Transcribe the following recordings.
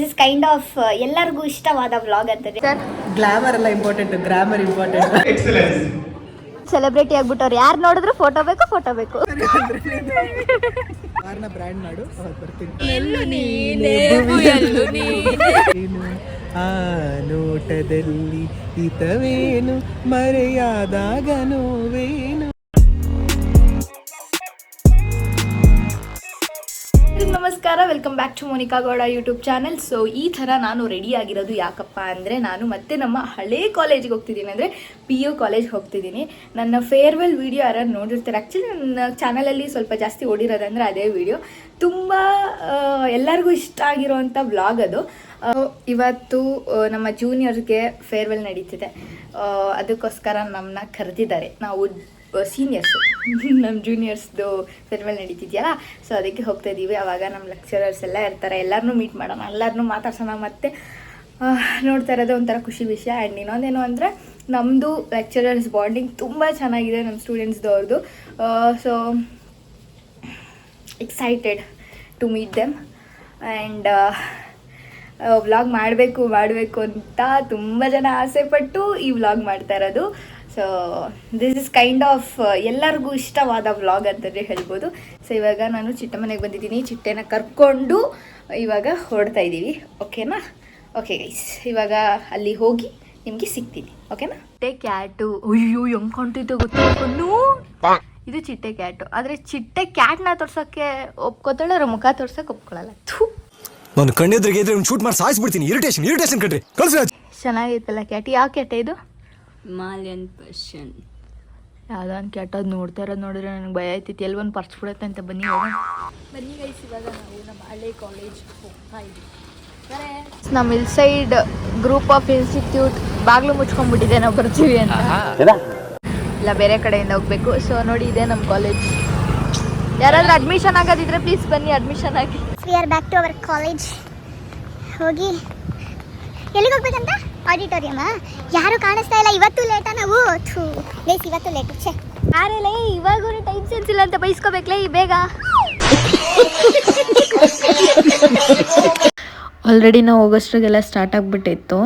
This kind of ಎಲ್ಲರಿಗೂ ಇಷ್ಟವಾದ vlog ಅಂತಾರೆ ಸರ್. ಗ್ಲಾಮರ್ ಎಲ್ಲ important, grammar important. Excellence. Celebrity ಆಗ್ಬಿಟ್ಟವ್ರು ಯಾರು ನೋಡಿದ್ರು ಫೋಟೋ ಬೇಕು. ಯಾರನ್ನ ಬ್ರ್ಯಾಂಡ್ ಮಾಡು ಬರ್ತೀನಿ. ಆ ನೋಟದಲ್ಲಿ ಹಿತವೇನು ಮರೆಯಾದಾಗ ನೋವೇನು. ನಮಸ್ಕಾರ, welcome back to Monica Gowda YouTube channel. So ಈ ಥರ ನಾನು ರೆಡಿ ಆಗಿರೋದು ಯಾಕಪ್ಪ ಅಂದರೆ ನಾನು ಮತ್ತೆ ನಮ್ಮ ಹಳೇ ಕಾಲೇಜಿಗೆ ಹೋಗ್ತಿದ್ದೀನಿ, ಅಂದರೆ PU ಕಾಲೇಜ್ಗೆ ಹೋಗ್ತಿದ್ದೀನಿ. ನನ್ನ ಫೇರ್ವೆಲ್ ವೀಡಿಯೋ ಯಾರು ನೋಡಿರ್ತಾರೆ. ಆ್ಯಕ್ಚುಲಿ ನನ್ನ ಚಾನಲಲ್ಲಿ ಸ್ವಲ್ಪ ಜಾಸ್ತಿ ಓಡಿರೋದಂದರೆ ಅದೇ ವೀಡಿಯೋ. ತುಂಬ ಎಲ್ಲರಿಗೂ ಇಷ್ಟ ಆಗಿರೋವಂಥ ವ್ಲಾಗ್ ಅದು. ಇವತ್ತು ನಮ್ಮ ಜೂನಿಯರ್ಸ್ಗೆ ಫೇರ್ವೆಲ್ ನಡೀತಿದೆ, ಅದಕ್ಕೋಸ್ಕರ ನಮ್ಮನ್ನ ಕರೆದಿದ್ದಾರೆ. ನಾವು ಸೀನಿಯರ್ಸು, ನಮ್ಮ ಜೂನಿಯರ್ಸ್ದು ಫೇರ್ವೆಲ್ ನಡೀತಿದೆಯಲ್ಲ, ಸೊ ಅದಕ್ಕೆ ಹೋಗ್ತಾ ಇದ್ದೀವಿ. ಆವಾಗ ನಮ್ಮ ಲೆಕ್ಚರರ್ಸ್ ಎಲ್ಲ ಇರ್ತಾರೆ, ಎಲ್ಲರನ್ನೂ ಮೀಟ್ ಮಾಡೋಣ, ಎಲ್ಲರನ್ನೂ ಮಾತಾಡ್ಸೋಣ. ಮತ್ತು ನೋಡ್ತಾ ಇರೋದು ಒಂಥರ ಖುಷಿ ವಿಷಯ. ಆ್ಯಂಡ್ ಇನ್ನೊಂದೇನು ಅಂದರೆ ನಮ್ಮದು ಲೆಕ್ಚರರ್ಸ್ ಬಾಂಡಿಂಗ್ ತುಂಬ ಚೆನ್ನಾಗಿದೆ, ನಮ್ಮ ಸ್ಟೂಡೆಂಟ್ಸ್ದು ಅವ್ರದ್ದು. So excited to meet them. And vlog ಮಾಡಬೇಕು ಅಂತ ತುಂಬ ಜನ ಆಸೆಪಟ್ಟು ಈ ವ್ಲಾಗ್ ಮಾಡ್ತಾ ಇರೋದು. So this is kind of ಎಲ್ಲರಿಗೂ ಇಷ್ಟವಾದ ವ್ಲಾಗ್ ಅಂತಲೇ ಹೇಳ್ಬೋದು. ಸೊ ಇವಾಗ ನಾನು ಚಿಟ್ಟ ಮನೆಗೆ ಬಂದಿದ್ದೀನಿ, ಚಿಟ್ಟೆನ ಕರ್ಕೊಂಡು ಇವಾಗ ಹೊರಡ್ತಾ ಇದ್ದೀವಿ. ಓಕೆನಾ? ಓಕೆ ಗೈಸ್, ಇವಾಗ ಅಲ್ಲಿ ಹೋಗಿ ನಿಮಗೆ ಸಿಗ್ತೀನಿ. ಓಕೆನಾ? ಚಿಟ್ಟೆ ಕ್ಯಾಟು, ಅಯ್ಯೋ ಹೆಂಗೆ ಕಾಣ್ತಿತ್ತು ಗೊತ್ತಿಲ್ಲ. ಇದು ಚಿಟ್ಟೆ ಕ್ಯಾಟು, ಆದರೆ ಚಿಟ್ಟೆ ಕ್ಯಾಟ್ನ ತೋರ್ಸೋಕ್ಕೆ ಒಪ್ಕೋತಾಳೆ, ಅವ್ರ ಮುಖ ತೋರ್ಸೋಕೆ ಒಪ್ಕೊಳ್ಳಲ್ಲ. ನಾನು ಕಣ್ಣೆದ್ರಿಗೆ ಶೂಟ್ ಮಾಡಿ ಸಾಯಿಸ್ಬಿಡ್ತೀನಿ. ಇರಿಟೇಷನ್ ಕಣ್ರಿ. ಚೆನ್ನಾಗಿತ್ತಲ್ಲ ಕ್ಯಾಟ್. ಯಾವ ಕ್ಯಾಟ್ ಇದು? Himalayan portion. ಯಾವುದೋ ಒಂದು ಕೆಟ್ಟದ್ದು ನೋಡ್ತಾ ಇರೋದು ನೋಡಿದ್ರೆ ನನಗೆ ಭಯ ಆಯ್ತಿತ್ತು, ಎಲ್ಲೊಂದು ಪರ್ಸ್ ಬಿಡುತ್ತೆ ಅಂತ. ಬನ್ನಿ ಗೈಸ್, ಇವಾಗ ನಾವು ನಮ್ಮ ಹಳೆ ಕಾಲೇಜ್ ಹೋಗ್ತಾ ಇದ್ದೀವಿ. ನಮ್ಮ ಇಲ್ ಸೈಡ್ ಗ್ರೂಪ್ ಆಫ್ ಇನ್ಸ್ಟಿಟ್ಯೂಟ್ ಬಾಗಿಲು ಮುಚ್ಕೊಂಡ್ಬಿಟ್ಟಿದೆ, ನಾವು ಬರ್ತೀವಿ ಅಂತ. ಇಲ್ಲ, ಬೇರೆ ಕಡೆಯಿಂದ ಹೋಗ್ಬೇಕು. ಸೊ ನೋಡಿ, ಇದೆ ನಮ್ಮ ಕಾಲೇಜ್. ಯಾರಾದ್ರೂ ಅಡ್ಮಿಷನ್ ಆಗೋದಿದ್ರೆ ಪ್ಲೀಸ್ ಬನ್ನಿ, ಅಡ್ಮಿಷನ್ ಆಗಿ. We are back to our college. ಹೋಗಿ ಎಲ್ಲಿಗೆ ಹೋಗ್ಬೇಕಂತ? ಆಡಿಟೋರಿಯಮಾ? ಯಾರು ಕಾಣಿಸ್ತಾ ಇಲ್ಲ. ಇವತ್ತು ಲೇಟಾ ನಾವು? ಗೈಸ್, ಇವತ್ತು ಲೇಟು. ಛೇ, ಯಾರೇ ಇವಾಗೂ ಟೈಮ್ ಸೆನ್ಸ್ ಇಲ್ಲ ಅಂತ ಬೈಸ್ಕೋಬೇಕಲೇ ಬೇಗ. ಆಲ್ರೆಡಿ ನಾವು ಹೋಗೋಷ್ಟ್ರಿಗೆಲ್ಲ ಸ್ಟಾರ್ಟ್ ಆಗಿಬಿಟ್ಟಿತ್ತು.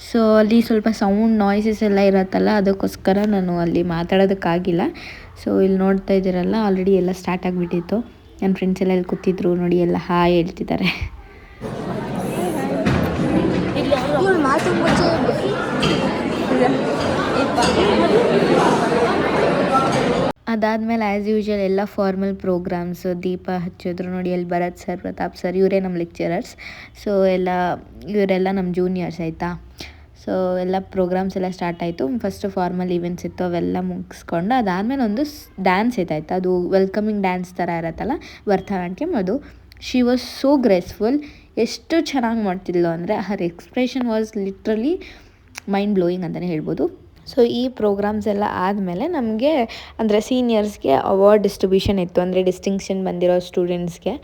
ಸೊ ಅಲ್ಲಿ ಸ್ವಲ್ಪ ಸೌಂಡ್ ನಾಯ್ಸಸ್ ಎಲ್ಲ ಇರತ್ತಲ್ಲ, ಅದಕ್ಕೋಸ್ಕರ ನಾನು ಅಲ್ಲಿ ಮಾತಾಡೋದಕ್ಕಾಗಿಲ್ಲ. ಸೊ ಇಲ್ಲಿ ನೋಡ್ತಾ ಇದ್ದೀರಲ್ಲ, ಆಲ್ರೆಡಿ ಎಲ್ಲ ಸ್ಟಾರ್ಟ್ ಆಗಿಬಿಟ್ಟಿತ್ತು. ನನ್ನ ಫ್ರೆಂಡ್ಸ್ ಎಲ್ಲ ಇಲ್ಲಿ ಕೂತಿದ್ರು ನೋಡಿ, ಎಲ್ಲ ಹಾಯ್ ಹೇಳ್ತಿದ್ದಾರೆ. ಅದಾದಮೇಲೆ ಆ್ಯಸ್ ಯೂಶ್ವಲ್ ಎಲ್ಲ ಫಾರ್ಮಲ್ ಪ್ರೋಗ್ರಾಮ್ಸ್, ದೀಪ ಹಚ್ಚಿದ್ರು ನೋಡಿ. ಅಲ್ಲಿ ಭರತ್ ಸರ್, ಪ್ರತಾಪ್ ಸರ್, ಇವರೇ ನಮ್ಮ ಲೆಕ್ಚರರ್ಸ್. ಸೊ ಇವರೆಲ್ಲ ನಮ್ಮ ಜೂನಿಯರ್ಸ್ ಆಯಿತಾ. ಸೊ ಎಲ್ಲ ಪ್ರೋಗ್ರಾಮ್ಸ್ ಎಲ್ಲ ಸ್ಟಾರ್ಟ್ ಆಯಿತು. ಫಸ್ಟು ಫಾರ್ಮಲ್ ಈವೆಂಟ್ಸ್ ಇತ್ತು, ಅವೆಲ್ಲ ಮುಗಿಸ್ಕೊಂಡು ಅದಾದಮೇಲೆ ಒಂದು ಡ್ಯಾನ್ಸ್ ಇತ್ತಾಯ್ತು. ಅದು ವೆಲ್ಕಮಿಂಗ್ ಡ್ಯಾನ್ಸ್ ಥರ ಇರತ್ತಲ್ಲ, ಭರತನಾಟ್ಯಂ. ಅದು ಶಿ ವಾಸ್ ಸೋ ಗ್ರೇಸ್ಫುಲ್. ಎಷ್ಟು ಚೆನ್ನಾಗಿ ಮಾಡ್ತಿದ್ಲು ಅಂದರೆ her expression was literally mind blowing ಅಂತಲೇ ಹೇಳ್ಬೋದು. ಸೊ ಈ ಪ್ರೋಗ್ರಾಮ್ಸ್ ಎಲ್ಲ ಆದಮೇಲೆ ನಮಗೆ ಅಂದರೆ ಸೀನಿಯರ್ಸ್ಗೆ ಅವಾರ್ಡ್ ಡಿಸ್ಟ್ರಿಬ್ಯೂಷನ್ ಇತ್ತು, ಅಂದರೆ ಡಿಸ್ಟಿಂಕ್ಷನ್ ಬಂದಿರೋ ಸ್ಟೂಡೆಂಟ್ಸ್ಗೆ.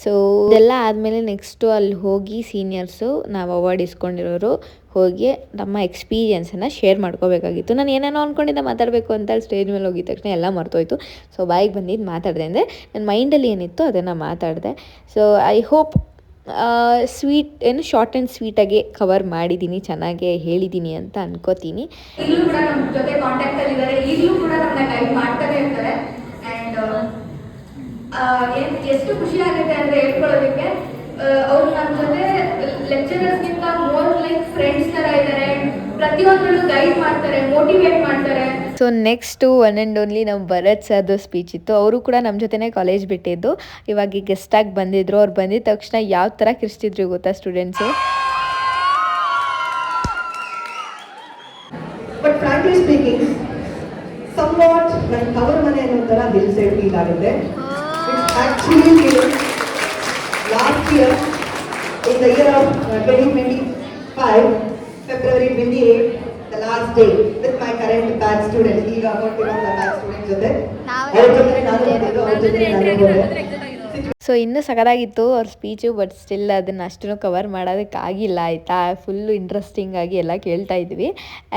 ಸೊ ಇದೆಲ್ಲ ಆದಮೇಲೆ ನೆಕ್ಸ್ಟು ಅಲ್ಲಿ ಹೋಗಿ ಸೀನಿಯರ್ಸು, ನಾವು ಅವಾರ್ಡ್ ಇಸ್ಕೊಂಡಿರೋರು ಹೋಗಿ ನಮ್ಮ ಎಕ್ಸ್ಪೀರಿಯೆನ್ಸನ್ನು ಶೇರ್ ಮಾಡ್ಕೋಬೇಕಾಗಿತ್ತು. ನಾನು ಏನೇನೋ ಅಂದ್ಕೊಂಡಿದ್ದೆ ಮಾತಾಡಬೇಕು ಅಂತ ಸ್ಟೇಜ್ ಮೇಲೆ ಹೋಗಿದ ತಕ್ಷಣ ಎಲ್ಲ ಮರ್ತೋಯ್ತು. ಸೊ ಬಾಯಿಗೆ ಬಂದಿದ್ದು ಮಾತಾಡಿದೆ, ಅಂದರೆ ನನ್ನ ಮೈಂಡಲ್ಲಿ ಏನಿತ್ತು ಅದನ್ನು ಮಾತಾಡಿದೆ. So I hope short and ಸ್ವೀಟಾಗಿ ಕವರ್ ಮಾಡಿದ್ದೀನಿ, ಚೆನ್ನಾಗೇ ಹೇಳಿದ್ದೀನಿ ಅಂತ ಅನ್ಕೋತೀನಿ. ಈಗಲೂ ಕೂಡ ನಮ್ಮ ಜೊತೆ ಕಾಂಟ್ಯಾಕ್ಟ್ ಅಲ್ಲಿ ಇದ್ದಾರೆ, ಈಗಲೂ ಕೂಡ ನಮ್ಮನ್ನ ಗೈಡ್ ಮಾಡ್ತಾನೆ ಇರ್ತಾರೆ. ಆ್ಯಂಡ್ ಎಷ್ಟು ಖುಷಿ ಆಗುತ್ತೆ ಅಂದರೆ ಹೇಳ್ಕೊಳ್ಳೋದಕ್ಕೆ, ಅವ್ರು ನಮ್ಮ ಜೊತೆ ಲೆಕ್ಚರರ್ಸ್ಗಿಂತ ಮೋರ್ ಲೈಕ್ ಫ್ರೆಂಡ್ಸ್ ಥರ ಇದ್ದಾರೆ. ಪ್ರತಿಯೊಂದರಲ್ಲೂ ಗೈಡ್ ಮಾಡ್ತಾರೆ, ಮೋಟಿವೇಟ್ ಮಾಡ್ತಾರೆ. So next one and only ನಮ್ಮ ಭರತ್ ಸರ್ದು ಸ್ಪೀಚ್ ಇತ್ತು. ಅವರು ಕೂಡ ನಮ್ಮ ಜೊತೆನೇ ಕಾಲೇಜ್ ಬಿಟ್ಟಿದ್ದು, ಇವಾಗ ಗೆಸ್ಟಾಗಿ ಬಂದಿದ್ರು. ಅವ್ರು ಬಂದಿದ ತಕ್ಷಣ ಯಾವ ಥರ ಕಿರ್ಸ್ತಿದ್ರು ಗೊತ್ತಾ students. But frankly speaking, somewhat ನನ್ನ ತವರ ಮನೆ ಅನ್ನೋ ಥರ ಹಿಲ್ ಸೈಡ್ ಫೀಲ್ ಆಗುತ್ತೆ. Actually last year in the year of 2025 February 28 the last day with my current batch students. ಈಗ ನೋಡ್ತಿರೋ batch students ಜೊತೆ ಅವ್ರ ಜೊತೆ ನಾನು ಬಂದಿದ್ದು, ಅವ್ರ ಜೊತೆ ನಾನು ಹೋದೆ. ಸೊ ಇನ್ನೂ ಸಖತ್ತಾಗಿತ್ತು ಅವ್ರ ಸ್ಪೀಚು, ಬಟ್ ಸ್ಟಿಲ್ ಅದನ್ನು ಅಷ್ಟನ್ನು ಕವರ್ ಮಾಡೋದಕ್ಕಾಗಿಲ್ಲ ಆಯಿತಾ. ಫುಲ್ಲು ಇಂಟ್ರೆಸ್ಟಿಂಗ್ ಆಗಿ ಎಲ್ಲ ಕೇಳ್ತಾ ಇದ್ವಿ.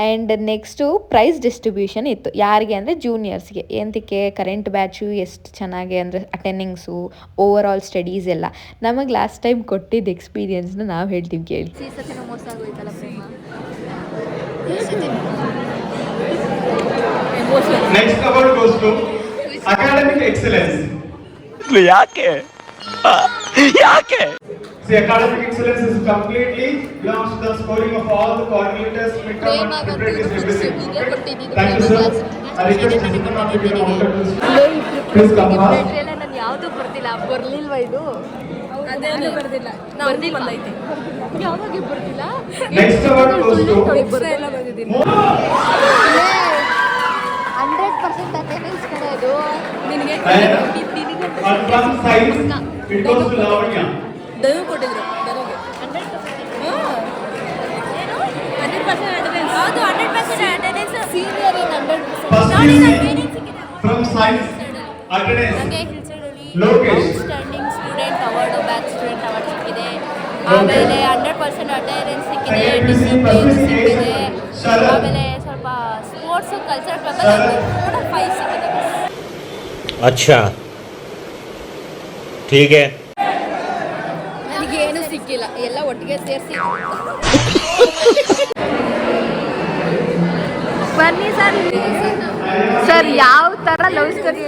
ಆ್ಯಂಡ್ ನೆಕ್ಸ್ಟು ಪ್ರೈಸ್ ಡಿಸ್ಟ್ರಿಬ್ಯೂಷನ್ ಇತ್ತು. ಯಾರಿಗೆ ಅಂದರೆ ಜೂನಿಯರ್ಸ್ಗೆ. ಎಂತಕ್ಕೆ ಕರೆಂಟ್ ಬ್ಯಾಚು ಎಷ್ಟು ಚೆನ್ನಾಗಿ ಅಂದರೆ ಅಟೆಂಡಿಂಗ್ಸು, ಓವರ್ ಆಲ್ ಸ್ಟಡೀಸ್ ಎಲ್ಲ ನಮಗೆ ಲಾಸ್ಟ್ ಟೈಮ್ ಕೊಟ್ಟಿದ್ದ ಎಕ್ಸ್ಪೀರಿಯನ್ಸ್ನ ನಾವು ಹೇಳ್ತೀವಿ ಕೇಳಿ. Next award goes to academic excellence. ಯಾಕೆ See, academic excellence is completely belongs to the scoring of all the coordinators, midterm and preparatory everything. Thank you, sir. I request Mr. Ma'am to give a mountain to please come past. ನಾನು ಯಾವುದು ಬರ್ತಿಲ್ಲ, ಬರ್ಲಿಲ್ವಾ ಇದು? ಅದೇನು ಬರ್ದಿಲ್ಲ, ಬಂದೈತೆ. ಯಾವಾಗ ಬರ್ದಿಲ್ಲ? Next award goes to 100% attendance ಕಡೆಯೋದು ನಿನಗೆ on one side it goes to Lavanya. ದಯವು ಕೊಟ್ಟಿದ್ರು ದಯವಿಗೆ 100% ಅಟೆಂಡೆನ್ಸ್. ಹೌದು 100% attendance. Senior in 100%. First is from science attendance. Lokesh. Standing student award, back student award ಸಿಕ್ಕಿದೆ. ಆಮೇಲೆ 100% ಅಟೆಂಡೆನ್ಸ್ ಸಿಕ್ಕಿದೆ, ಡಿಸಿಪ್ಲಿನ್ ಸಿಕ್ಕಿದೆ. ಆಮೇಲೆ ಸ್ವಲ್ಪ ಸ್ಪೋರ್ಟ್ಸು ಕಲ್ಚರ್ ಕ್ಲಬಲ್ಲಿ 5 ಸಿಕ್ಕಿದೆ. अच्छा ठीक है. ನನಗೇನು ಸಿಕ್ಕಿಲ್ಲ, ಎಲ್ಲ ಒಟ್ಟಿಗೆ ಸೇರಿಸಿ. ಬನ್ನಿ ಸರ್ ಯಾವ ಥರ ಲವ್ ಸ್ಟೋರಿ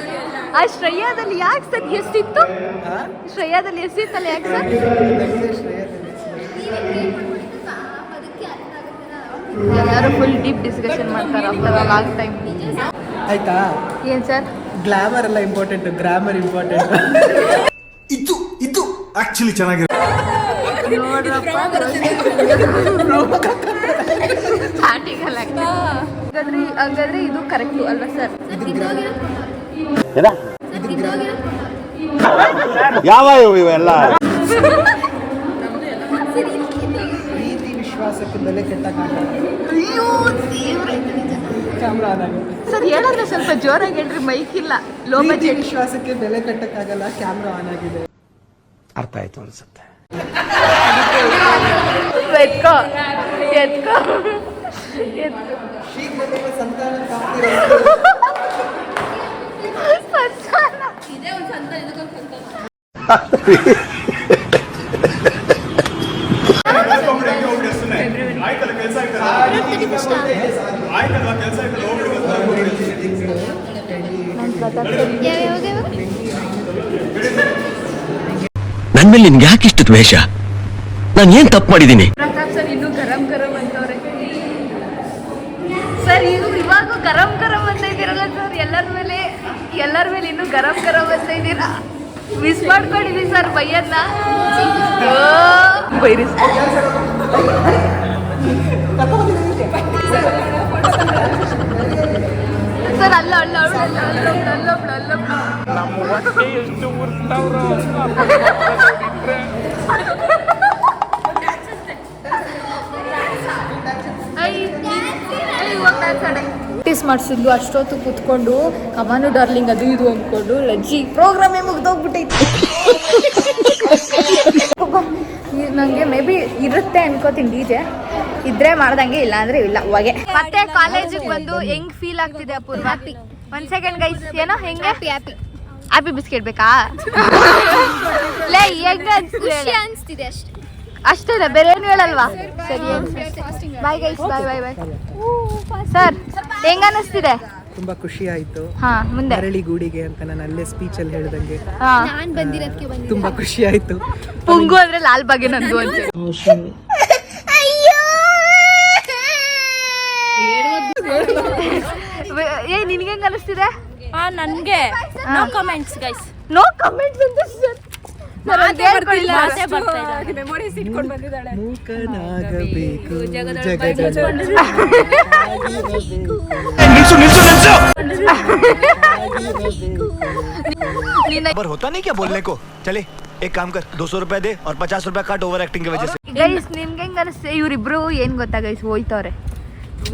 ಆ ಶ್ರೇಯಾದಲ್ಲಿ ಯಾಕೆ ಸರ್ ಎಷ್ಟಿತ್ತು? ಶ್ರೇಯಾದಲ್ಲಿ ಎಷ್ಟಿತ್ತಲ್ಲ ಯಾಕೆ ಸರ್? ಎಲ್ಲರೂ ಫುಲ್ ಡೀಪ್ ಡಿಸ್ಕಷನ್ ಮಾಡ್ತಾರೆ ಆಫ್ಟರ್ ಅ ಲಾಂಗ್ ಟೈಮ್. ಆಯ್ತಾ? ಏನು ಸರ್? ಗ್ಲಾಮರ್ ಎಲ್ಲ ಇಂಪಾರ್ಟೆಂಟ್, ಗ್ರಾಮರ್ ಇಂಪಾರ್ಟೆಂಟ್. ಇದು ಆಕ್ಚುಲಿ ಚೆನ್ನಾಗಿದೆ. ಹಂಗಾದ್ರೆ ಇದು ಕರೆಕ್ಟು ಅಲ್ವಾ ಸರ್? ಯಾವ ಇವೆಲ್ಲ ಪ್ರೀತಿ ವಿಶ್ವಾಸಕ್ಕೆ ಬೆಲೆ ಕೆಟ್ಟಕ್ಕಾಗಲ್ಲ. ಕ್ಯಾಮ್ರಾ ಆನ್ ಆಗುತ್ತೆ ಸರ್. ಹೇಳಿದ್ರೆ ಸ್ವಲ್ಪ ಜೋರಾಗಿ ಹೇಳ್ರಿ, ಮೈಕ್ ಇಲ್ಲ. ಲೋ ಪ್ರೀತಿ ಬಜೆಟ್. ವಿಶ್ವಾಸಕ್ಕೆ ಬೆಲೆ ಕಟ್ಟಕ್ಕಾಗಲ್ಲ, ಕ್ಯಾಮ್ರಾ ಆನ್ ಆಗಿದೆ. ಅರ್ಥ ಆಯ್ತು ಅನ್ಸುತ್ತೆ. ಎತ್ಕೋ ಶೀಘ್ರದಲ್ಲೇ ಸಂತಾನ ಪ್ರಾಪ್ತಿ. ಇದೇ ಒಂದು ಸಂತಾನ, ಇದಕ್ಕೊಂದು ಸಂತಾನ. ಆಯ್ತಲ್ಲ ಕೆಲಸ ಆಯ್ತಲ್ಲ ಕೆಲಸ ನನ್ ಮೇಲೆ ನಿನ್ಗೆ ಯಾಕೆ ಇಷ್ಟು ದ್ವೇಷ? ನಾನು ಏನ್ ತಪ್ಪು ಮಾಡಿದ್ದೀನಿ? ಪ್ರತಾಪ್ ಸರ್ ಇನ್ನೂ ಗರಂ ಅಂತವ್ರೆ ಸರ್. ಇದು ಇವಾಗ ಗರಂ ಅಂತ ಇದ್ದೀರಲ್ಲ ಸರ್, ಎಲ್ಲರ ಮೇಲೆ ಇನ್ನೂ ಗರಂ ಅಂತ ಇದ್ದೀರಾ. ಮಿಸ್ ಮಾಡ್ಕೊಂಡಿದ್ದೀವಿ ಸರ್ ಬೈಯನ್ನ. ಬೈರಿ ಸರ್. ಅಲ್ಲ ಪ್ರಾಕ್ಟೀಸ್ ಮಾಡಿಸಿದ್ಲು ಅಷ್ಟೊತ್ತು ಕೂತ್ಕೊಂಡು, ಕಮಾನು ಡಾರ್ಲಿಂಗ್ ಅದು ಇದು ಅಂದ್ಕೊಂಡು. ಲಜ್ಜಿ ಪ್ರೋಗ್ರಾಮೇ ಮುಗ್ದೋಗ್ಬಿಟ್ಟೈತಿ. ನನಗೆ ಮೇ ಬಿ ಇರುತ್ತೆ ಅನ್ಕೋತೀನಿ, ಡಿಜೆ ಇದ್ರೆ ಮಾಡ್ದಂಗೆ, ಇಲ್ಲ ಅಂದ್ರೆ ಇಲ್ಲ. ಹೊಗೆ ಮತ್ತೆ ಕಾಲೇಜಿಗೆ ಬಂದು ಹೆಂಗ್ ಫೀಲ್ ಆಗ್ತಿದೆ ಅಪೂರ್ವ? 1 ಸೆಕೆಂಡ್ ಗೈಸ್. ಏನೋ ಹೆಂಗೆ? ಹ್ಯಾಪಿ ಬಿಸ್ಕೆಟ್ ಬೇಕಾ? ಲೇ ಹೆಂಗ ಅನಿಸ್ತಿದೆ ಅಷ್ಟೇ. ಅಷ್ಟೇ, ಬೇರೆ ಏನು ಹೇಳಲ್ವಾ? ಸರಿ, ಬಾಯ್ ಗೈಸ್, ಬಾಯ್. ಸರ್ ಹೆಂಗ ಅನಿಸ್ತಿದೆ? ತುಂಬಾ ಖುಷಿ ಆಯ್ತು. ಹಾ, ಮುಂದೆ ಮರಳಿ ಗೂಡಿಗೆ ಅಂತ ನಾನು ಅಲ್ಲೇ ಸ್ಪೀಚ್ ಅಲ್ಲಿ ಹೇಳ್ದಂಗೆ ನಾನು ಬಂದಿರೋದಕ್ಕೆ ತುಂಬಾ ಖುಷಿ ಆಯ್ತು. ಪುಂಗು ಅಂದ್ರೆ ಲಾಲ್ ಬಾಗೆ ನಂದು ಅಂತ. ನಿನ್ಗೆ ಹೆಂಗ ಅನಿಸ್ತಿದೆ? ನನಗೆ no comments guys. No comments ಅಂತ ಸರ್. ಮೆಮೊರೀಸ್ ಇಟ್ಕೊಂಡು ಬಂದಿದ್ದಾಳೆ. ಮೂಕನಾಗಬೇಕು पर होता नहीं क्या बोलने को? चले एक काम कर, 200 रुपए दे और 50 रुपए काट ओवर एक्टिंग की वजह से. ಗೈಸ್ ನಿಮ್ಗೆ ಹೆಂಗ ಅನಿಸ್ತೆ? ಇವರಿಬ್ರು ಏನ್ ಗೊತ್ತಾ ಗೈಸ್, ಹೋಯ್ತವ್ರೆ.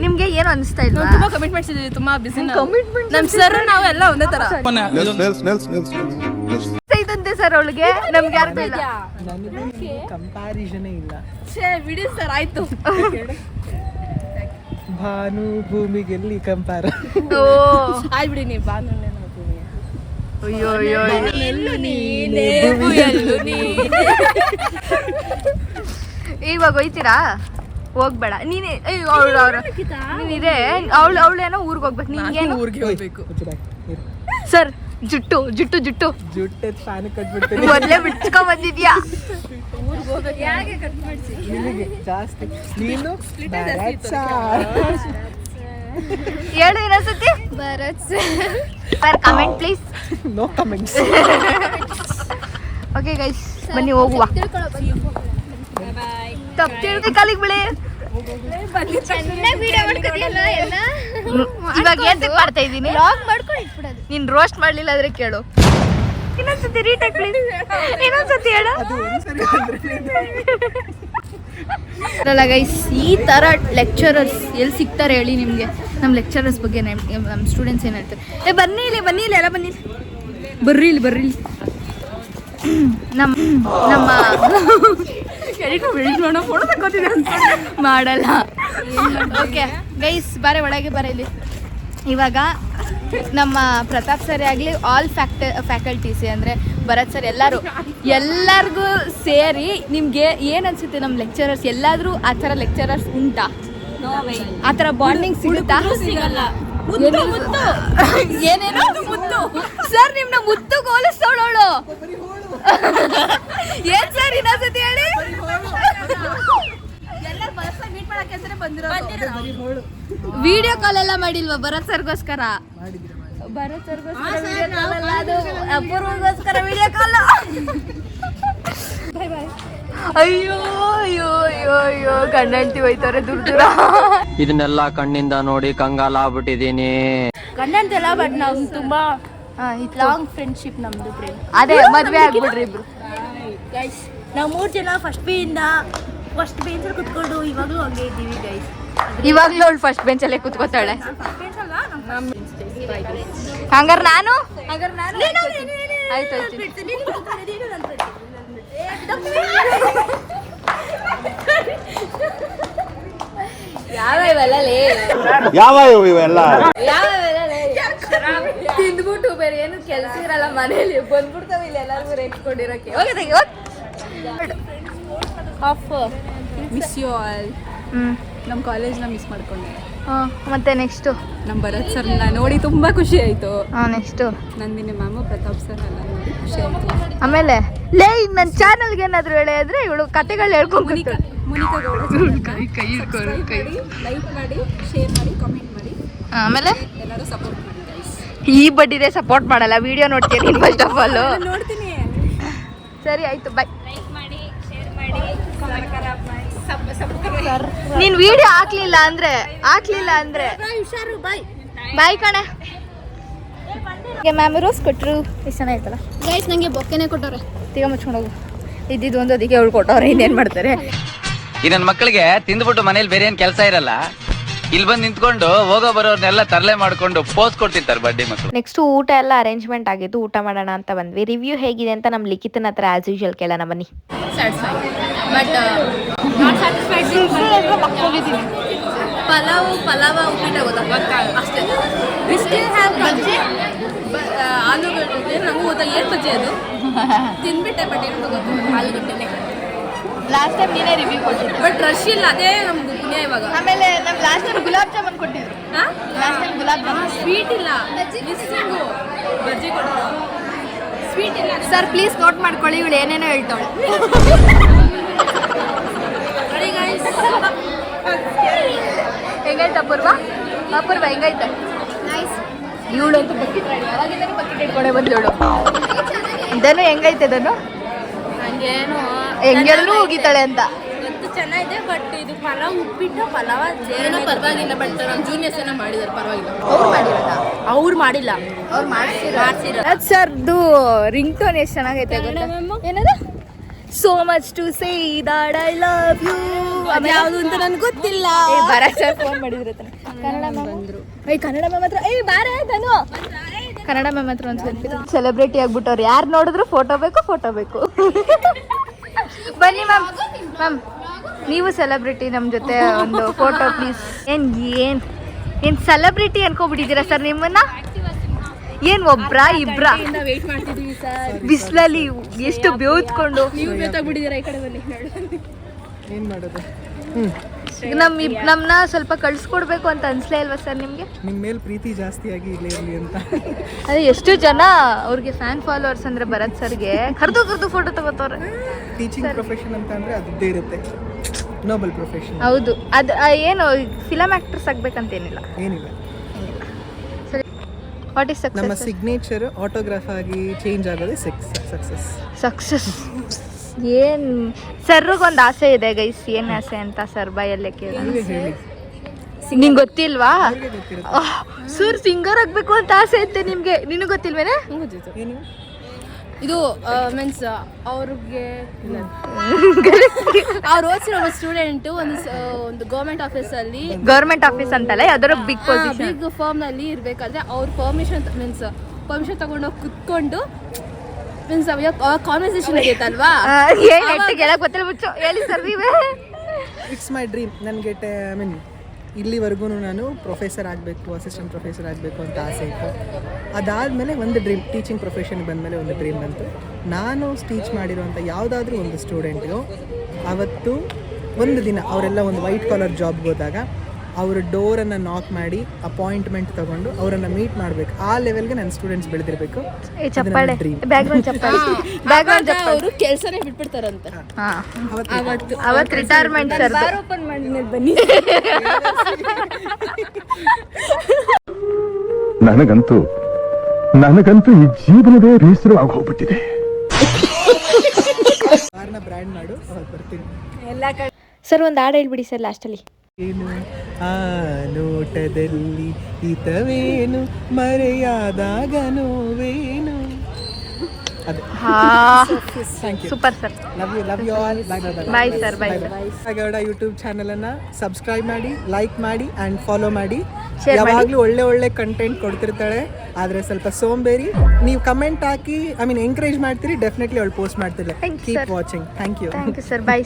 ನಿಮ್ಗೆ ಏನು ಅನಿಸ್ತಾ ಇಲ್ವಾ? ತುಂಬಾ ಕಮಿಟ್ಮೆಂಟ್ಸ್ ಇದೆ, ತುಂಬಾ ಬಿಸಿ. ಕಮಿಟ್ಮೆಂಟ್ ನಮ್ ಸರ್ ನಾವೆಲ್ಲ ಒಂದೇ ತರ. ಗೊತ್ತಂತೆ ಸರ್ ಅವಳಿಗೆ, ನಮ್ಗೆ ಯಾರಿಗೂ ಇಲ್ಲ. ಕಂಪ್ಯಾರಿಸನೇ ಇಲ್ಲ. ಬಿಡಿ ಸರ್ ಆಯ್ತು. ಭಾನು ಭೂಮಿಗೆಲ್ಲಿ ಕಂಪ್ಯಾರ. ಓ ಆಯ್ಬಿಡಿ ನೀವು ಬಾನುನೆ ಅಯ್ಯೋ ಅಯ್ಯೋ ಇವಾಗ ಹೋಯ್ತೀರಾ? ಹೋಗ್ಬೇಡ ನೀನೇ. ನೀನಿದೆ ಅವಳೇನೋ ಊರಿಗೆ ಹೋಗ್ಬೇಕು. ನಿನ್ಗೇನು ಊರಿಗೆ ಹೋಗ್ಬೇಕು. ಸರ್ ಜುಟ್ಟು ಜುಟ್ಟು ಜುಟ್ಟು ಜುಟ್ಟೆ ಫ್ಯಾನ್ ಕಟ್ಬಿಡ್ತೀನಿ. ಮೊದ್ಲೇ ಬಿಡ್ಸ್ಕೊಂಡ್ ಬಂದಿದ್ಯಾ? ನಿನಗೆ ಜಾಸ್ತಿ ನೀನು ಹೇಳು ಇನ್ನೊಂದ್ಸತಿ. Sir comment please. No comments. Okay guys ಬನ್ನಿ ಹೋಗುವ. ತಪ್ಪು ತಿಳ್ದು ಕಾಲಿಗೆ ಬಿಳಿ. ಇವಾಗ ಏನ್ ಮಾಡ್ತಾ ಇದ್ದೀನಿ? ನೀನ್ ರೋಸ್ಟ್ ಮಾಡ್ಲಿಲ್ಲ ಆದ್ರೆ ಕೇಳು. ಇನ್ನೊಂದ್ಸತಿ ರೀಟೇಕ್ ಪ್ಲೀಸ್. ಇನ್ನೊಂದ್ಸತಿ ಹೇಳು. ಅಲ್ಲ ಗೈಸ್, ಈ ಥರ ಲೆಕ್ಚರರ್ಸ್ ಎಲ್ಲಿ ಸಿಗ್ತಾರೆ ಹೇಳಿ ನಿಮಗೆ? ನಮ್ಮ ಲೆಕ್ಚರರ್ಸ್ ಬಗ್ಗೆ ನಮ್ಮ ಸ್ಟೂಡೆಂಟ್ಸ್ ಏನು ಹೇಳ್ತಾರೆ? ಬನ್ನಿ ಇಲ್ಲಿ ಎಲ್ಲ ಬನ್ನಿ, ಬರ್ರಿ ಇಲ್ಲಿ. ನಮ್ಮ ಫೋಟೋ ತಗೋತಿದ್ದೆ ಅಂತ ಮಾಡಲ್ಲ. ಓಕೆ ಗೈಸ್ ಬಾರೆ ಒಳಗೆ ಬರ ಇಲ್ಲಿ. ಇವಾಗ ನಮ್ಮ ಪ್ರತಾಪ್ ಸರ್ ಆಗಲಿ ಆಲ್ ಫ್ಯಾಕಲ್ಟೀಸ್ ಅಂದರೆ ಭರತ್ ಸರ್ ಎಲ್ಲರಿಗೂ ಸೇರಿ ನಿಮಗೆ ಏನು ಅನಿಸುತ್ತೆ? ನಮ್ಮ ಲೆಕ್ಚರರ್ಸ್ ಎಲ್ಲಾದರೂ ಆ ಥರ ಲೆಕ್ಚರರ್ಸ್ ಉಂಟಾ? ಆ ಥರ ಬಾಂಡಿಂಗ್ ಸಿಗುತ್ತಾ? ಏನೇನೋ ಸರ್ ನಿಮ್ನ ಮುತ್ತು ಹೋಲಿಸ್ತವಳವಳು. ಏನ್ ಸರ್ ಇನ್ನೊಂದ್ಸತಿ ಹೇಳಿ. ವಿಡಿಯೋ ಕಾಲ್ ಎಲ್ಲ ಮಾಡಿಲ್ವಾ ಭರತ್ ಸರ್ಗೋಸ್ಕರ? ಭರತ್ ಸರ್ಗೋಸ್ಕರ ಅಪೂರ್ವಗೋಸ್ಕರ ವಿಡಿಯೋ ಕಾಲ್. ಅಯ್ಯೋ ಅಯ್ಯೋ ಅಯ್ಯೋ ಅಯ್ಯೋ ಗಂಡ ಹೆಂಡತಿ ಹೋಯ್ತಾರೆ ದೂರ. ಇದನ್ನೆಲ್ಲ ಕಣ್ಣಿಂದ ನೋಡಿ ಕಂಗಾಲ ಆಗ್ಬಿಟ್ಟಿದೀನಿ. ಗಂಡ ಅಂತೆಲ್ಲ ಬಟ್ ನಾವು ತುಂಬಾ ಲಾಂಗ್ ಫ್ರೆಂಡ್ಶಿಪ್ ನಮ್ದು. ಅದೇ ಮದ್ವೆ ಆಗ್ಬಿಡ್ರಿ ಇಬ್ರು. ಗೈಸ್ ನಾವು 3 ಜನ ಫಸ್ಟ್ ಬೆಂಚಲ್ಲಿ ಕುತ್ಕೊಂಡು ಇವಾಗಲೂ ಹಂಗೆ ಇದ್ದೀವಿ ಗೈಸ್. ಇವಾಗ್ಲೂ ಅವಳು ಫಸ್ಟ್ ಬೆಂಚಲ್ಲೇ ಕುತ್ಕೋತಾಳೆ. ಹಂಗಾರೆ ನಾನು ಆಯ್ತು. ಯಾವ ಇವೆಲ್ಲ ತಿಂದ್ಬಿಟ್ಟು ಬೇರೆ ಏನು ಕೆಲಸ ಇರಲ್ಲ ಮನೇಲಿ, ಬಂದ್ಬಿಡ್ತಾವ ಇಲ್ಲಿ ಎಲ್ಲರಿಗೂ ರೇಟ್ಕೊಂಡಿರೋಕೆ. Miss you all. ನಮ್ಮ ಕಾಲೇಜ್ನ ಮಿಸ್ ಮಾಡ್ಕೊಂಡೆ. ಮತ್ತೆ ನೆಕ್ಸ್ಟು ನಮ್ಮ ಭರತ್ ಸರ್ನ ನೋಡಿ ತುಂಬ ಖುಷಿ ಆಯಿತು. Next Nandini ma'am Pratap sir ಎಲ್ಲ ನೋಡಿ ಖುಷಿ ಆಯಿತು. ಆಮೇಲೆ ನನ್ನ ಚಾನಲ್ಗೆ ಏನಾದರೂ ಹೇಳಿದ್ರೆ ಇವಳು ಕತೆಗಳು ಹೇಳ್ಕೊಂಡ್ಬಿಟ್ಟು ಮುನಿಕಾ ಲೈಕ್ ಮಾಡಿ, ಶೇರ್ ಮಾಡಿ, ಕಾಮೆಂಟ್ ಮಾಡಿ, ಆಮೇಲೆ ಎಲ್ಲರೂ ಸಪೋರ್ಟ್ ಮಾಡಿ ಗೈಸ್. ಈ ಬಡ್ಡಿದೆ ಸಪೋರ್ಟ್ ಮಾಡಲ್ಲ, ವಿಡಿಯೋ ನೋಡ್ತೀನಿ ಫಸ್ಟ್ ಆಫ್ ಆಲ್. ನೋಡ್ತೀನಿ. ಸರಿ ಆಯ್ತು ಬಾಯ್. ಲೈಕ್ ಮಾಡಿ, ಶೇರ್ ಮಾಡಿ, ನೀನ್ ವಿಡಿಯೋ ಹಾಕ್ಲಿಲ್ಲ ಅಂದ್ರೆ ಹುಷಾರು. ಬಾಯ್ ಬಾಯ್ ಕಣೆ. ಮ್ಯಾಮ್ ರೋಸ್ ಕೊಟ್ರು, ಎಷ್ಟು ಚೆನ್ನಾಗಿತ್ತಲ್ಲ ಗೈಸ್. ನಂಗೆ ಬೊಕ್ಕೆನೆ ಕೊಟ್ಟವ್ರೆ. ತಿಗ ಮುಚ್ಕೊಂಡು ಹೋಗು. ಇದ್ದಿದ್ದು ಒಂದು ಅದಕ್ಕೆ ಅವಳು ಕೊಟ್ಟವ್ರೆ, ಇನ್ನೇನ್ ಮಾಡ್ತಾರೆ? ಈ ನನ್ನ ಮಕ್ಕಳಿಗೆ ತಿಂದ್ಬಿಟ್ಟು ಮನೇಲಿ ಬೇರೆ ಏನ್ ಕೆಲಸ ಇರಲ್ಲ, ಇಲ್ಲಿ ಬಂದು ನಿಂತ್ಕೊಂಡು ಹೋಗೋ ಬರೋರ್ನೆಲ್ಲ ತರಲೆ ಮಾಡ್ಕೊಂಡು ಪೋಸ್ ಕೊಡ್ತಿರ್ತಾರೆ ಬಡ್ಡಿ ಮಕ್ಕಳು. ನೆಕ್ಸ್ಟ್ ಊಟ ಎಲ್ಲ ಅರೇಂಜ್ಮೆಂಟ್ ಆಗಿದ್ದು, ಊಟ ಮಾಡೋಣ ಅಂತ ಬಂದ್ವಿ. ರಿವ್ಯೂ ಹೇಗಿದೆ ಅಂತ ನಮ್ಮ ಲಿಖಿತನ ಹತ್ರ ಆಸ್ ಯೂಶುವಲ್ ಕೇಳೋಣ ಬನ್ನಿ. But not satisfied. ಪಲಾವ ಉಪ್ಪಿಟ್ಟ ಗೊತ್ತಾ ಅಷ್ಟೇ. ವಿ ಸ್ಟಿಲ್ ಹ್ಯಾವ್ ಬಜ್ಜಿ, ಆಲೂಗಡ್ಡೆ. ನಮಗೂ ಗೊತ್ತಾ ಏನು ಬಜ್ಜಿ ಅದು ತಿನ್ಬಿಟ್ಟೆ, ಬಟ್ ಏನು ಗೊತ್ತಿಲ್ಲ. ಆಲೂಗಡ್ಡೆನೆ ಲಾಸ್ಟ್ ಟೈಮ್ ನೀನೇ ರಿವ್ಯೂ ಕೊಟ್ಟಿದ್ದು, ಬಟ್ ರಶ್ ಇಲ್ಲ, ಅದೇ ನಮ್ಗೆ ಪುಣ್ಯ ಇವಾಗ. ಆಮೇಲೆ ನಮ್ಗೆ ಲಾಸ್ಟ್ ಟೈಮ್ ಗುಲಾಬ್ ಜಾಮೂನ್ ಕೊಟ್ಟಿದ್ರು. Last time gulab jamun sweet ಇಲ್ಲ, ಮಿಸ್ಸಿಂಗು. ಬಜ್ಜಿ ಕೊಟ್ಟರು, ಸ್ವೀಟ್ ಇಲ್ಲ. ಸರ್ ಪ್ಲೀಸ್ ನೋಟ್ ಮಾಡ್ಕೊಳ್ಳಿ, ಇವಳು ಏನೇನೋ ಹೇಳ್ತಾಳೆ. ಹೆಂಗೈತೆ ಅಪೂರ್ವ ಹೆಂಗೈತೆ? ಇವಳು ಅಂತೂ ಬಕೆಟ್ ರೆಡಿ, ಅವಾಗಿಂದ ಬಕೆಟ್ ಇಟ್ಕೊಂಡೆ ಬಂದವಳು. ಇದನ್ನು ಹೆಂಗೈತೆ? ಇದನ್ನು ಹೆಂಗೆಲ್ಲರೂ ಹೋಗಿತಾಳೆ ಅಂತ. ಚೆನ್ನಾಗಿದೆ, ಬಟ್ ಇದು ಪಲಾವ್ ಉಪ್ಪಿಟ್ಟು ಪಲಾವ ಏನೋ ಪರವಾಗಿಲ್ಲ. ಬಟ್ ನಮ್ಮ ಜೂನಿಯರ್ಸ್ ಏನೋ ಮಾಡಿದಾರೆ, ಪರವಾಗಿಲ್ಲ. ಅವ್ರು ಮಾಡಿಲ್ಲ, ಅವ್ರು ಮಾಡ್ಸಿರೋ. ಸರ್ದು ರಿಂಗ್ ಟೋನ್ ಎಷ್ಟು ಚೆನ್ನಾಗೈತೆ ಗೊತ್ತಾ? ಏನದು? So much to say that I love you. ಯಾವುದು ಅಂತ ನನ್ಗೆ ಗೊತ್ತಿಲ್ಲ. ಭರತ್ ಸರ್ ಫೋನ್ ಮಾಡಿದ್ರು ಕನ್ನಡ ಮ್ಯಾಮ್ ಬಂದ್ರು. ಕನ್ನಡ ಮ್ಯಾಮ್ ಹತ್ರ ಬಾರೆ ಧನು ಕನ್ನಡ ಮ್ಯಾಮ್ ಹತ್ರ ಒಂದು ಸೆಲ್ಫಿ ಸೆಲೆಬ್ರಿಟಿ ಆಗ್ಬಿಟ್ಟವ್ರು ಯಾರು ನೋಡಿದ್ರು ಫೋಟೋ ಬೇಕು ಬನ್ನಿ ಮ್ಯಾಮ್ ಮ್ಯಾಮ್ ನೀವು ಸೆಲೆಬ್ರಿಟಿ ನಮ್ಮ ಜೊತೆ ಒಂದು ಫೋಟೋ ಪ್ಲೀಸ್. ಏನು ಸೆಲೆಬ್ರಿಟಿ ಅನ್ಕೋಬಿಟ್ಟಿದ್ದೀರಾ ಸರ್ ನಿಮ್ಮನ್ನ? ಏನು ಒಬ್ರಾ ಇಬ್ರಾ? ವೇಟ್ ಮಾಡ್ತಿದ್ದೀವಿ ಸರ್. ಬಿಸಿಲಲ್ಲಿ ಎಷ್ಟು ಬೇವ್ತ್ಕೊಂಡು ನೀವು ಬೇತಾಗ್ಬಿಟ್ಟಿದ್ದೀರಾ ಈ ಕಡೆ ಬನ್ನಿ. ಏನು ಮಾಡೋದು? ನಮ್ಮನ್ನ ಸ್ವಲ್ಪ ಕಳ್ಸ್ಕೊಡ್ಬೇಕು ಅಂತ ಅನ್ಸ್ಲೇ ಇಲ್ವಾ ಸರ್ ನಿಮಗೆ? ನಿಮ್ಮ ಮೇಲೆ ಪ್ರೀತಿ ಜಾಸ್ತಿಯಾಗಿ ಇಲ್ಲೇ ಇರಲಿ ಅಂತ. ಅದೇ ಎಷ್ಟು ಜನ ಅವ್ರಿಗೆ ಫ್ಯಾನ್ ಫಾಲೋವರ್ಸ್ ಅಂದ್ರೆ ಭರತ್ ಸರ್ಗೆ ಕರ್ದು ಫೋಟೋ ತಗೋತವ್ರೆ. ಟೀಚಿಂಗ್ ಪ್ರೊಫೆಷನ್ ಅಂತ ಅಂದರೆ ಅದೇ ಇರುತ್ತೆ, ನೋಬಲ್ ಪ್ರೊಫೆಷನ್. ಹೌದು, ಅದು ಏನು ಫಿಲಮ್ ಆಕ್ಟರ್ಸ್ ಆಗ್ಬೇಕಂತೇನಿಲ್ಲ. ಏನಿಲ್ಲ, ಸರಿ. ವಾಟ್ ಇಸ್ ನಮ್ಮ ಸಕ್ಸಸ್? ಸಿಗ್ನೇಚರ್ ಆಟೋಗ್ರಾಫ್ ಆಗಿ ಚೇಂಜ್ ಆಗೋದೇ ಸಕ್ಸಸ್. ಏನ್ ಸರ್ಗೊಂದು ಆಸೆ ಇದೆ ಗೈಸ್. ಏನ್ ಆಸೆ ಅಂತ ಸರ್ ಬಾಯಲ್ಲೇ ಕೇಳಿ. ಹೇಳಿ, ನಿಂಗೆ ಗೊತ್ತಿಲ್ವಾ? ಅವ್ರಿಗೆ ಗೊತ್ತಿರುತ್ತೆ. ಸರ್ ಸಿಂಗರ್ ಆಗ್ಬೇಕು ಅಂತ ಆಸೆ ಐತೆ ನಿಮ್ಗೆ, ನಿನಗೆ ಗೊತ್ತಿಲ್ವೇನೆ? ಏನು ಇದು ಮೀನ್ಸ್ ಅವ್ರಿಗೆ ಅವ್ರು ಓದಿಸಿರೋ ಸ್ಟೂಡೆಂಟು ಒಂದು ಗೌರ್ಮೆಂಟ್ ಆಫೀಸಲ್ಲಿ, ಗೌರ್ಮೆಂಟ್ ಆಫೀಸ್ ಅಂತಲ್ಲ ಯಾವ್ದಾದ್ರು ಬಿಗ್ ಪೊಸಿಷನ್, ಬಿಗ್ ಫರ್ಮ್ನಲ್ಲಿ ಇರಬೇಕಾದ್ರೆ ಅವ್ರ ಪರ್ಮಿಷನ್ ತಗೊಂಡೋಗಿ ಕುತ್ಕೊಂಡು ಮೀನ್ಸ್ ಅವಾಗ ಕಾನ್ವರ್ಸೇಷನ್ ನಡೆಯುತ್ತಲ್ವಾ? ಹೇಳಕ್ ಗೊತ್ತಿಲ್ಲ ಮುಚ್ಚು ಹೇಳಿ ಸರ್ ನೀವೇ. It's my dream. ನನಗೆ ಐ ಮೀನ್ ಇಲ್ಲಿವರೆಗೂ ನಾನು ಪ್ರೊಫೆಸರ್ ಆಗಬೇಕು, ಅಸಿಸ್ಟೆಂಟ್ ಪ್ರೊಫೆಸರ್ ಆಗಬೇಕು ಅಂತ ಆಸೆ ಇತ್ತು. ಅದಾದಮೇಲೆ ಒಂದು ಡ್ರೀಮ್, ಟೀಚಿಂಗ್ ಪ್ರೊಫೆಷನ್ಗೆ ಬಂದಮೇಲೆ ಒಂದು ಡ್ರೀಮ್ ಬಂತು. ನಾನು ಟೀಚ್ ಮಾಡಿರುವಂಥ ಯಾವುದಾದ್ರೂ ಒಂದು ಸ್ಟೂಡೆಂಟ್ಗೂ ಅವತ್ತು ಒಂದು ದಿನ ಅವರೆಲ್ಲ ಒಂದು ವೈಟ್ ಕಾಲರ್ ಜಾಬ್ಗೆ ಹೋದಾಗ ಅವ್ರ ಡೋರನ್ನು ನಾಕ್ ಮಾಡಿ ಅಪಾಯಿಂಟ್ಮೆಂಟ್ ತಗೊಂಡು ಅವರನ್ನು ಮೀಟ್ ಮಾಡಬೇಕು. ಆ ಲೆವೆಲ್ಗೆ ನನ್ನ ಸ್ಟೂಡೆಂಟ್ಸ್ ಬೆಳೆದಿರಬೇಕು. ಚಪ್ಪಾಳೆ, ಅವರು ಕೆಲಸನೇ ಬಿಟ್ಬಿಡ್ತಾರಂತ ಅವತ್ತು ರಿಟೈರ್ಮೆಂಟ್ ಸರ್. ಓಪನ್ ಮಾಡಿ ಬನ್ನಿ. ನನಗಂತೂ ಈ ಜೀವನವೇ ಬೇಸರ ಆಗೋಗ್ಬಿಟ್ಟಿದೆ. ಕಾರಣ ಬ್ರ್ಯಾಂಡ್ ಮಾಡು, ಬರ್ತೀನಿ. ಸರ್ ಒಂದು ಹಾಡು ಹೇಳ್ಬಿಡಿ ಸರ್ ಲಾಸ್ಟಲ್ಲಿ. ಏನು ಆ ನೋಟದಲ್ಲಿ ಹಿತವೇನು, ಮರೆಯಾದಾಗ ನೋವೇನು. ಅದೇ. Super sir. Love you all. Bye sir. Bye Gowda YouTube ಚಾನಲನ್ನು ಸಬ್ಸ್ಕ್ರೈಬ್ ಮಾಡಿ, ಲೈಕ್ ಮಾಡಿ ಆ್ಯಂಡ್ ಫಾಲೋ ಮಾಡಿ. ಯಾವಾಗಲೂ ಒಳ್ಳೆ ಕಂಟೆಂಟ್ ಕೊಡ್ತಿರ್ತಾಳೆ, ಆದರೆ ಸ್ವಲ್ಪ ಸೋಂಬೇರಿ. ನೀವು ಕಮೆಂಟ್ ಹಾಕಿ ಎಂಕರೇಜ್ ಮಾಡ್ತೀರಿ, ಡೆಫಿನೆಟ್ಲಿ ಅವಳು ಪೋಸ್ಟ್ ಮಾಡ್ತಿಲ್ಲ. Keep watching. Thank you sir. Bye.